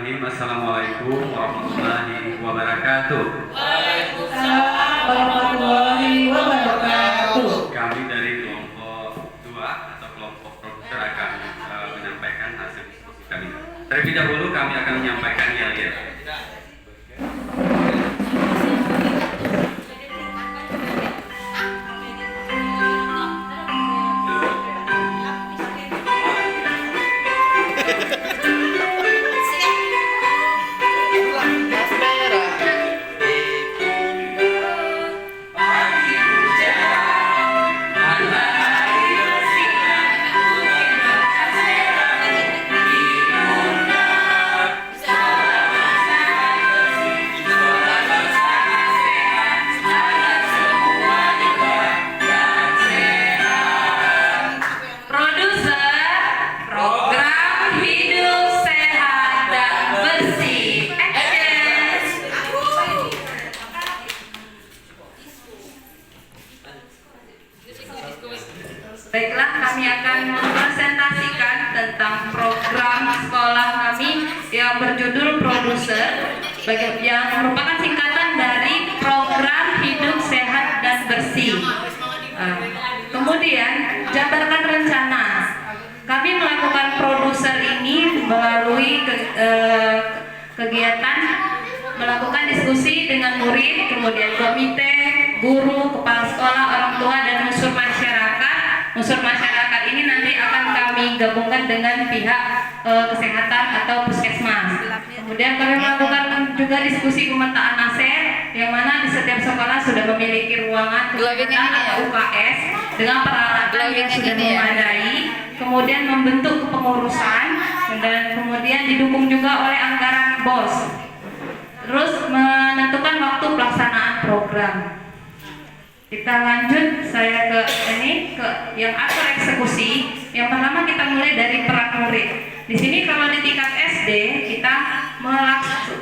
Bismillahirrahmanirrahim. Assalamualaikum warahmatullahi wabarakatuh. Waalaikumsalam warahmatullahi wabarakatuh. Kami dari kelompok 2 atau kelompok produser akan menyampaikan hasil diskusi kami. Terlebih dahulu kami akan menyampaikan yel-yel. Baiklah, kami akan mempresentasikan tentang program sekolah kami yang berjudul Produser, yang merupakan singkatan dari Program Hidup Sehat dan Bersih. Kemudian, jabarkan rencana. Kami melakukan Produser ini melalui kegiatan melakukan diskusi dengan murid, kemudian komite, guru, kepala sekolah, orang tua, dan unsur masyarakat. Unsur masyarakat ini nanti akan kami gabungkan dengan pihak kesehatan atau puskesmas. Kemudian kami melakukan juga diskusi pemetaan aset, yang mana di setiap sekolah sudah memiliki ruangan kesehatan atau UKS dengan peralatan yang sudah memadai. Kemudian membentuk kepengurusan dan kemudian didukung juga oleh anggaran BOS. Terus menentukan waktu pelaksanaan program. Kita lanjut, saya ke yang atur eksekusi. Yang pertama kita mulai dari peran murid. Di sini kalau di tingkat SD kita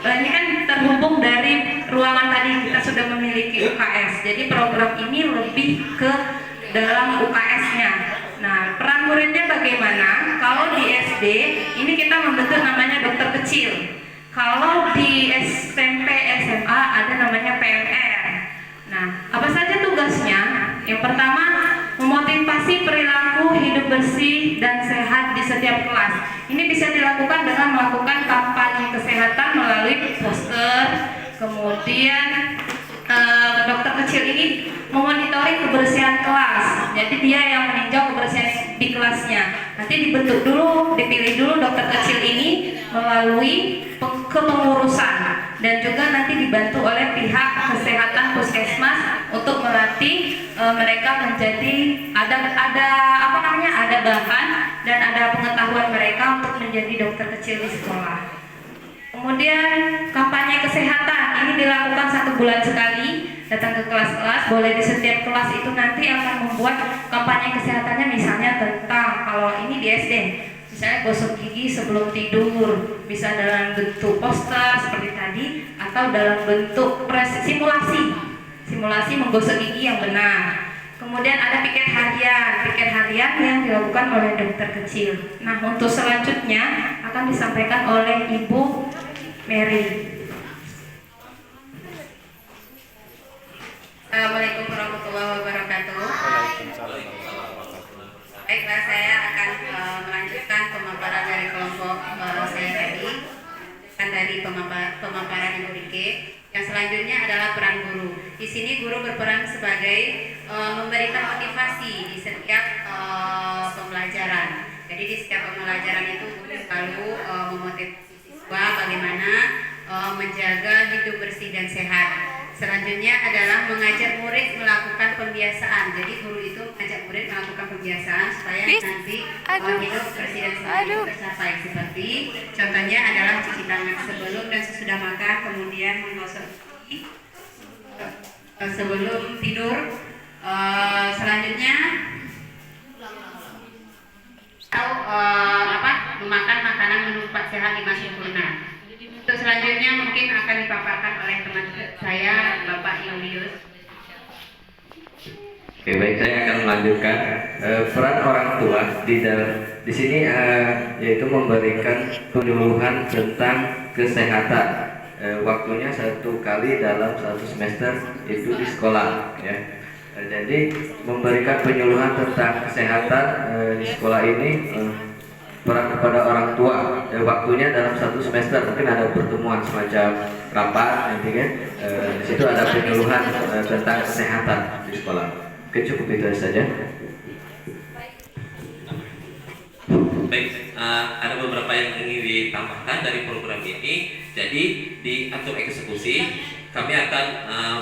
ini kan terhubung dari ruangan tadi kita sudah memiliki UKS. Jadi program ini lebih ke dalam UKS-nya. Nah, peran muridnya bagaimana? Kalau di SD ini kita membentuk namanya dokter kecil. Kalau di SMP, SMA ada namanya PMR. Nah, apa saja tugasnya? Yang pertama, memotivasi perilaku hidup bersih dan sehat di setiap kelas. Ini bisa dilakukan dengan melakukan kampanye kesehatan melalui poster. Kemudian dokter kecil ini memonitoring kebersihan kelas. Jadi dia yang meninjau kebersihan di kelasnya. Nanti dibentuk dulu, dipilih dulu dokter kecil ini melalui kepengurusan, dan juga nanti dibantu oleh pihak kesehatan puskesmas untuk melatih mereka menjadi ada bahan dan ada pengetahuan mereka untuk menjadi dokter kecil di sekolah. Kemudian kampanye kesehatan ini dilakukan 1 bulan sekali, datang ke kelas-kelas. Boleh di setiap kelas itu nanti akan membuat kampanye kesehatannya, misalnya tentang, kalau ini di SD, misalnya gosok gigi sebelum tidur, bisa dalam bentuk poster seperti tadi, atau dalam bentuk simulasi menggosok gigi yang benar. Kemudian ada piket harian yang dilakukan oleh dokter kecil. Nah, untuk selanjutnya akan disampaikan oleh Ibu Mary. Assalamualaikum warahmatullahi wabarakatuh. Baiklah, saya akan melanjutkan pemaparan dari kelompok saya tadi, dari pemaparan yang berikut. Yang selanjutnya adalah peran guru. Di sini guru berperan sebagai memberikan motivasi di setiap pembelajaran. Jadi di setiap pembelajaran itu guru selalu memotivasi siswa bagaimana menjaga hidup bersih dan sehat. Selanjutnya adalah mengajak murid melakukan pembiasaan. Jadi guru itu mengajak murid melakukan pembiasaan supaya nanti hidup bersih dan sehat itu tercapai. Seperti contohnya adalah cuci tangan sebelum dan sesudah makan, kemudian menggosok gigi sebelum tidur. Selanjutnya memakan makanan menu sehat 5 sempurna. Untuk selanjutnya mungkin akan dipaparkan oleh teman saya, Bapak Julius. Oke, baik, saya akan melanjutkan peran orang tua di dalam di sini yaitu memberikan penyuluhan tentang kesehatan. Waktunya 1 kali dalam 1 semester itu di sekolah ya. Jadi memberikan penyuluhan tentang kesehatan di sekolah ini peran kepada orang tua. Waktunya dalam 1 semester, mungkin ada pertemuan semacam rapat nanti kan. Di situ ada penyuluhan tentang kesehatan di sekolah. Oke, cukup itu saja. Baik, ada beberapa yang ingin ditambahkan dari program ini. Jadi di atur eksekusi kami akan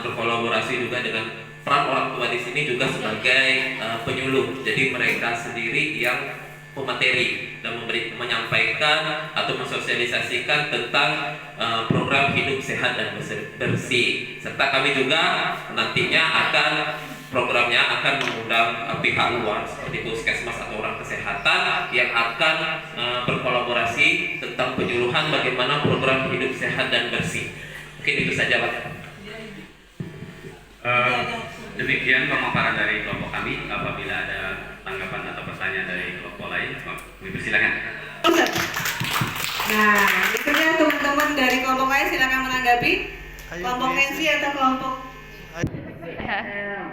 berkolaborasi juga dengan peran orang tua di sini juga sebagai penyuluh. Jadi mereka sendiri yang pemateri dan menyampaikan atau mensosialisasikan tentang program hidup sehat dan bersih. Serta kami juga nantinya akan programnya akan mengundang pihak luar seperti puskesmas atau orang kesehatan yang akan berkolaborasi tentang penyuluhan bagaimana program hidup sehat dan bersih. Mungkin itu saja, Pak. Demikian pemaparan dari kelompok kami. Apabila ada tanggapan atau pertanyaan dari kelompok lain, kami persilakan. Nah, berikutnya teman-teman dari kelompok lain silakan menanggapi. Kelompok Nancy atau kelompok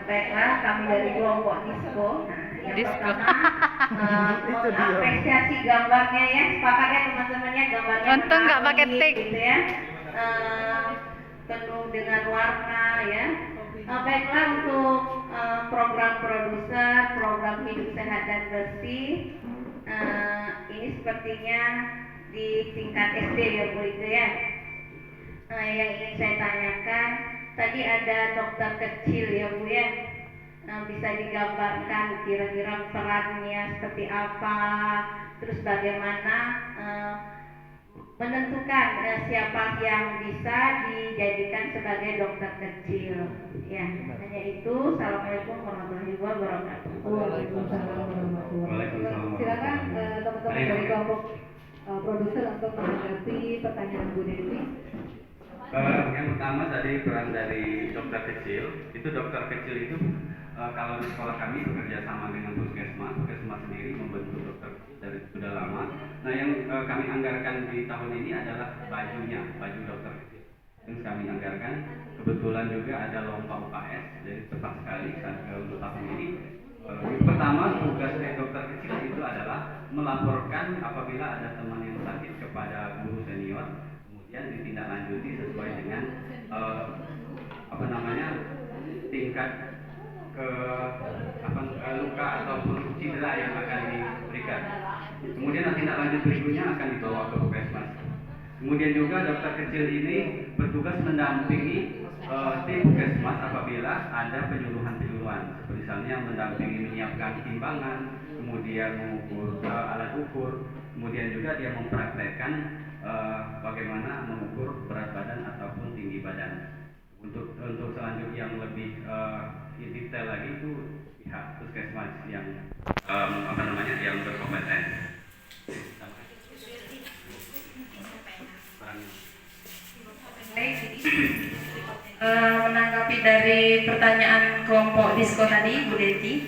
Baiklah, kami dari kelompok Disco. Nah, yang pertama mengapresiasi gambarnya ya, sepakat ya teman-temannya, gambarnya untung nggak pakai tik gitu ya, penuh dengan warna ya. Baiklah, untuk program produser, program hidup sehat dan bersih, ini sepertinya di tingkat SD ya Bu itu ya. Yang ingin saya tanyakan, tadi ada dokter kecil ya Bu ya, bisa digambarkan kira-kira perannya seperti apa, terus bagaimana menentukan siapa yang bisa dijadikan sebagai dokter kecil ya. Hanya itu. Assalamualaikum warahmatullahi wabarakatuh. Waalaikumsalam warahmatullahi wabarakatuh. Silakan teman-teman dari kelompok produser untuk menanggapi pertanyaan Bu Dewi. Yang pertama tadi peran dari dokter kecil. Itu dokter kecil itu kalau di sekolah kami bekerja sama dengan puskesmas sendiri membentuk dokter kecil dari sudah lama. Nah, yang kami anggarkan di tahun ini adalah baju dokter kecil. Yang kami anggarkan, kebetulan juga ada lomba UKS, jadi tepat sekali untuk tahun ini. Pertama, tugas dokter kecil itu adalah melaporkan apabila ada teman yang sakit kepada guru senior, kemudian ditindaklanjuti sesuai dengan tingkat luka ataupun cedera yang akan diberikan. Kemudian tindak lanjut berikutnya akan dibawa ke puskesmas. Kemudian juga dokter kecil ini bertugas mendampingi tim puskesmas apabila ada penyuluhan-penyuluhan, seperti misalnya mendampingi menyiapkan timbangan, kemudian mengukur alat ukur, kemudian juga dia mempraktekkan bagaimana mengukur berat badan ataupun tinggi badan. Untuk selanjutnya yang lebih detail lagi itu pihak puskesmas yang yang berkompeten. Menanggapi dari pertanyaan kelompok Disco tadi, Bu Deti.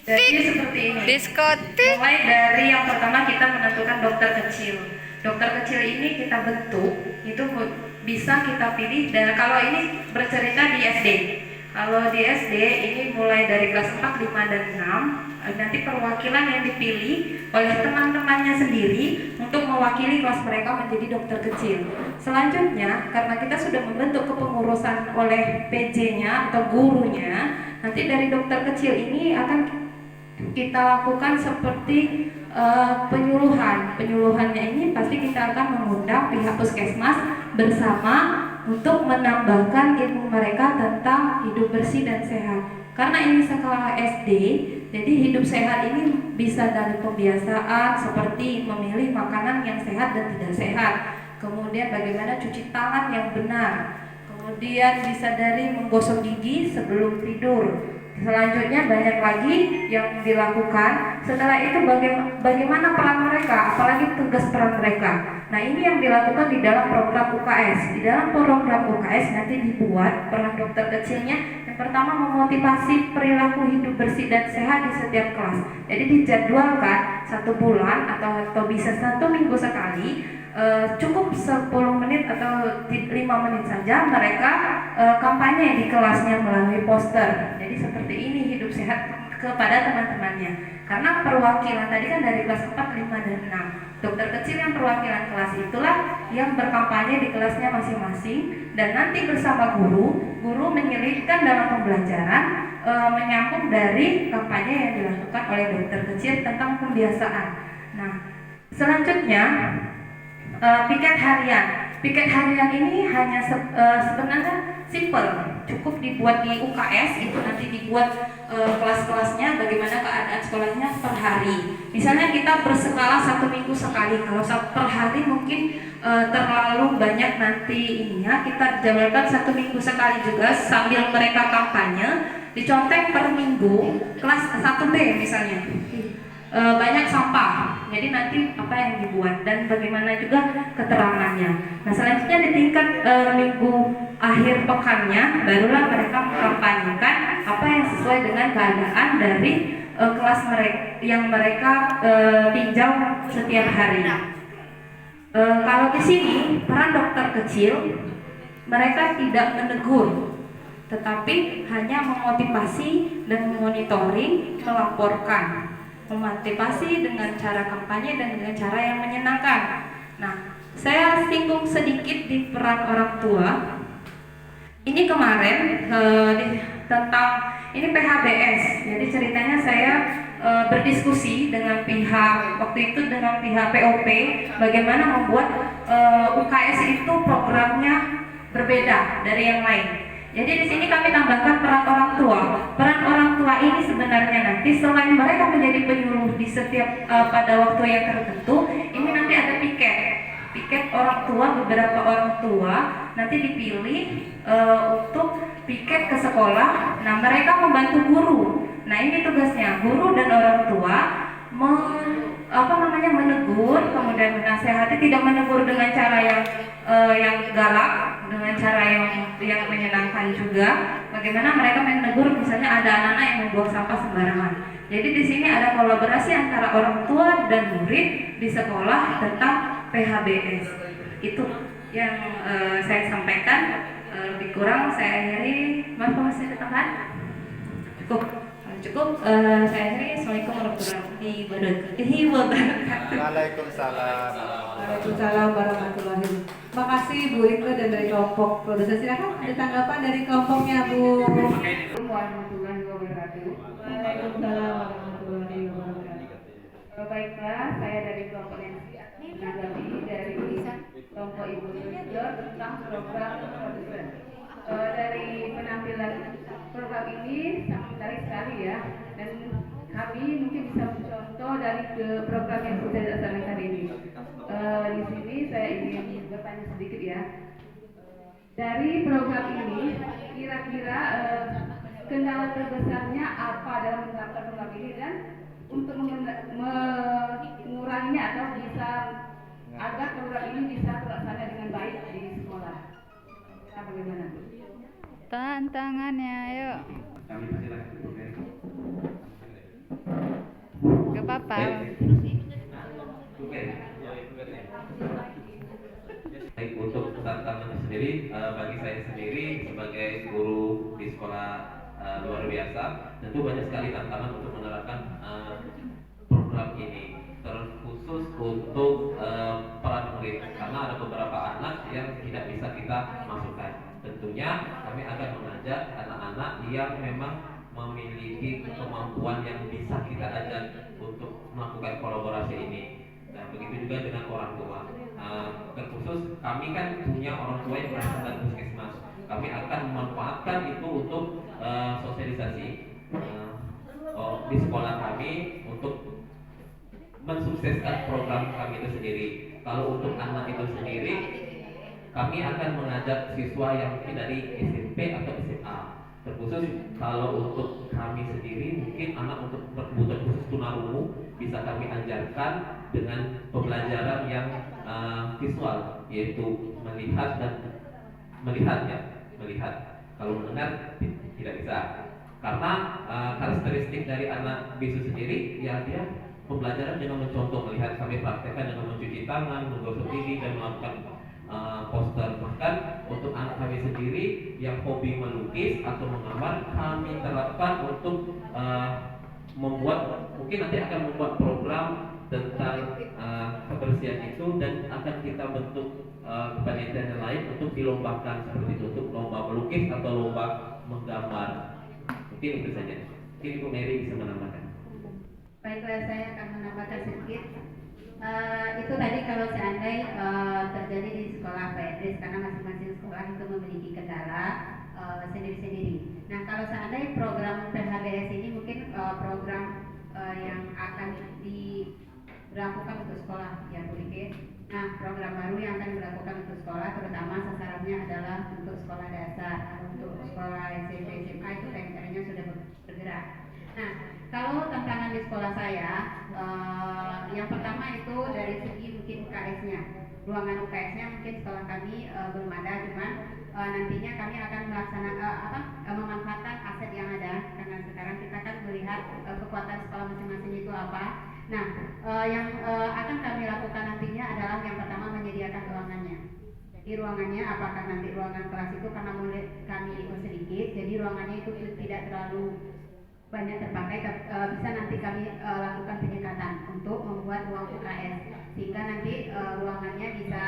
Jadi seperti ini. diskotik. Mulai dari yang pertama kita menentukan dokter kecil. Dokter kecil ini kita bentuk, itu bisa kita pilih. Dan kalau ini bercerita di SD. Kalau di SD ini mulai dari kelas 4, 5, dan 6. Nanti perwakilan yang dipilih oleh teman-temannya sendiri untuk mewakili kelas mereka menjadi dokter kecil. Selanjutnya, karena kita sudah membentuk kepengurusan oleh PJ-nya atau gurunya, nanti dari dokter kecil ini akan kita lakukan seperti penyuluhan. Penyuluhannya ini pasti kita akan mengundang pihak puskesmas bersama untuk menambahkan ilmu mereka tentang hidup bersih dan sehat. Karena ini sekolah SD, jadi hidup sehat ini bisa dari pembiasaan seperti memilih makanan yang sehat dan tidak sehat. Kemudian bagaimana cuci tangan yang benar. Kemudian bisa dari menggosok gigi sebelum tidur. Selanjutnya banyak lagi yang dilakukan. Setelah itu bagaimana peran mereka, apalagi tugas peran mereka. Nah, ini yang dilakukan di dalam program UKS. Di dalam program UKS nanti dibuat peran dokter kecilnya Yang pertama, memotivasi perilaku hidup bersih dan sehat di setiap kelas. Jadi dijadwalkan 1 bulan atau bisa 1 minggu sekali, cukup 10 menit atau 5 menit saja mereka kampanye di kelasnya melalui poster. Jadi seperti ini hidup sehat kepada teman-temannya. Karena perwakilan tadi kan dari kelas 4, 5, dan 6. Dokter kecil yang perwakilan kelas itulah yang berkampanye di kelasnya masing-masing, dan nanti bersama guru menyelipkan dalam pembelajaran menyambung dari kampanye yang dilakukan oleh dokter kecil tentang pembiasaan. Nah, selanjutnya piket harian. Piket harian ini hanya sebenarnya simple, cukup dibuat di UKS, itu nanti dibuat kelas-kelasnya bagaimana keadaan sekolahnya per hari. Misalnya kita berskala 1 minggu sekali, kalau per hari mungkin terlalu banyak nanti ininya, kita jadwalkan 1 minggu sekali juga sambil mereka kampanye, dicontek per minggu, kelas 1B misalnya. Banyak sampah, jadi nanti apa yang dibuat dan bagaimana juga keterangannya. Nah, selanjutnya di tingkat minggu akhir pekannya barulah mereka mengkampanyekan apa yang sesuai dengan keadaan dari kelas mereka yang mereka tinjau setiap hari. Kalau di sini peran dokter kecil, mereka tidak menegur, tetapi hanya memotivasi dan memonitoring, melaporkan. Memotivasi dengan cara kampanye dan dengan cara yang menyenangkan. Nah, saya singgung sedikit di peran orang tua. Ini kemarin tentang ini PHBS. Jadi ceritanya saya berdiskusi dengan pihak waktu itu dengan pihak POP bagaimana membuat UKS itu programnya berbeda dari yang lain. Jadi di sini kami tambahkan peran orang tua. Peran orang tua ini sebenarnya nanti selain mereka menjadi penyuluh di setiap pada waktu yang tertentu, ini nanti ada piket orang tua, beberapa orang tua nanti dipilih untuk piket ke sekolah. Nah, mereka membantu guru. Nah, ini tugasnya guru dan orang tua menegur, kemudian menasehati, tidak menegur dengan cara yang galak, dengan cara yang menyenangkan juga. Bagaimana mereka menegur misalnya ada anak-anak yang membuang sampah sembarangan. Jadi di sini ada kolaborasi antara orang tua dan murid di sekolah tentang PHBS. Itu yang saya sampaikan. Lebih kurang saya akhiri. Maaf kalau masih ada tambahan? Cukup. Saya akhiri. Assalamualaikum warahmatullahi wabarakatuh. Waalaikumsalam. Waalaikumsalam warahmatullahi wabarakatuh. Terima kasih Bu Rika dan dari kelompok produser. Silakan ada tanggapan dari kelompoknya Bu. Assalamualaikum warahmatullahi wabarakatuh. Waalaikumsalam warahmatullahi wabarakatuh. Baiklah, saya dari kelompok yang menanggapi dari kelompok Ibu Rika tentang program produser. Dari penampilan program ini sangat menarik sekali ya, dan kami mungkin bisa mencontoh dari program yang sudah dilaksanakan ini. Di sini saya ingin bertanya sedikit ya. Dari program ini, kira-kira kendala terbesarnya apa dalam menerapkan program ini, dan untuk menguranginya atau bisa agar program ini bisa terlaksana dengan baik di sekolah. Nah, bagaimana Bu? Tantangannya, ayo. Kami persilakan. Gak apa-apa. Baik, untuk tantangan sendiri, bagi saya sendiri sebagai guru di sekolah luar biasa, tentu banyak sekali tantangan untuk menerapkan program ini, terkhusus untuk peran murid, karena ada beberapa anak yang tidak bisa kita masukkan. Tentunya kami akan mengajak anak-anak yang memang memiliki kemampuan yang bisa kita ajak untuk melakukan kolaborasi ini. Nah, begitu juga dengan orang tua. Terkhusus kami kan punya orang tua yang berasal dari puskesmas. Kami akan memanfaatkan itu untuk sosialisasi di sekolah kami untuk mensukseskan program kami itu sendiri. Kalau untuk anak itu sendiri, kami akan mengajak siswa yang mungkin dari SMP atau SMA. Terkhusus kalau untuk kami sendiri, mungkin anak untuk berkebutuhan khusus tunarungu bisa kami ajarkan dengan pembelajaran yang visual, yaitu melihat. kalau mendengar tidak bisa. Karena karakteristik dari anak bisu sendiri, ya dia pembelajaran dengan mencontoh, melihat kami praktekkan dengan mencuci tangan, menggosok gigi dan melakukan poster. Bahkan untuk anak kami sendiri yang hobi melukis atau menggambar, kami terapkan untuk membuat, mungkin nanti akan membuat program tentang kebersihan itu, dan akan kita bentuk kepanitiaan lain untuk dilombakan seperti itu, untuk lomba melukis atau lomba menggambar. Mungkin itu saja. Mungkin Ibu Mary bisa menambahkan. Baiklah, saya akan menambahkan sedikit. Itu tadi kalau seandainya terjadi di sekolah PNS, karena masing-masing sekolah itu memiliki kendala sendiri-sendiri. Nah, kalau seandainya program PHBS ini mungkin program yang akan dilakukan untuk sekolah, ya Bu Dike. Nah, program baru yang akan dilakukan untuk sekolah, terutama sasarannya adalah untuk sekolah dasar, untuk sekolah SMP, SMA itu TMR-nya sudah bergerak. Nah, kalau tantangan di sekolah saya, yang pertama itu dari segi mungkin UKS-nya. Ruangan UKS-nya mungkin sekolah kami belum ada, cuman nantinya kami akan memanfaatkan aset yang ada, karena sekarang kita kan melihat kekuatan sekolah masing-masing itu apa. Nah, yang akan kami lakukan nantinya adalah yang pertama menyediakan ruangannya. Jadi ruangannya, apakah nanti ruangan kelas itu karena murid kami itu sedikit, jadi ruangannya itu tidak terlalu banyak terpakai, bisa nanti kami lakukan penyekatan untuk membuat ruang UKS, sehingga nanti ruangannya bisa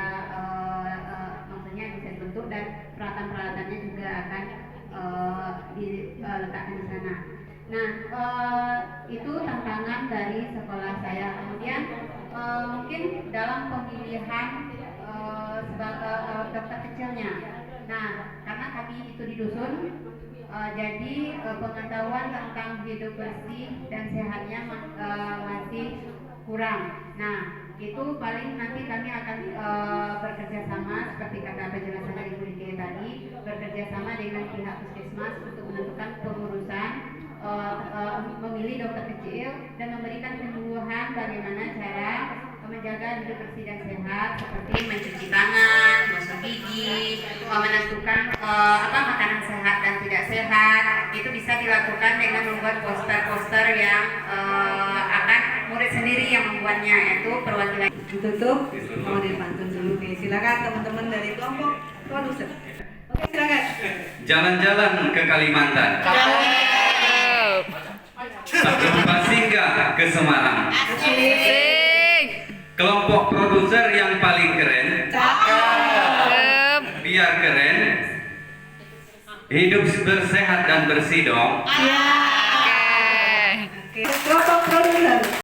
maksudnya bisa dibentuk dan peralatan-peralatannya juga akan diletakkan di sana. Nah, itu tantangan dari sekolah saya. Kemudian mungkin dalam pemilihan daftar kecilnya. Nah, karena kami itu di dusun, jadi pengetahuan tentang hidup bersih dan sehatnya masih kurang. Nah, itu paling nanti kami akan bekerja sama seperti kata penjelasan dari Bu Dike tadi, bekerja sama dengan pihak puskesmas untuk menentukan pengurusan, memilih dokter kecil dan memberikan penyuluhan bagaimana cara menjaga hidup bersih dan sehat, seperti mencuci tangan, gosok gigi, menentukan makanan sehat dan tidak sehat. Itu bisa dilakukan dengan membuat poster-poster yang akan murid sendiri yang membuatnya, yaitu perwakilan. Ditutup, mau dipantun dulu nih. Silakan teman-teman dari kelompok produser. Oke, silakan. Jalan-jalan ke Kalimantan. Satu singgah ke Semarang. Kelompok produser yang paling keren, biar keren, hidup bersehat dan bersih dong. Kelompok produser.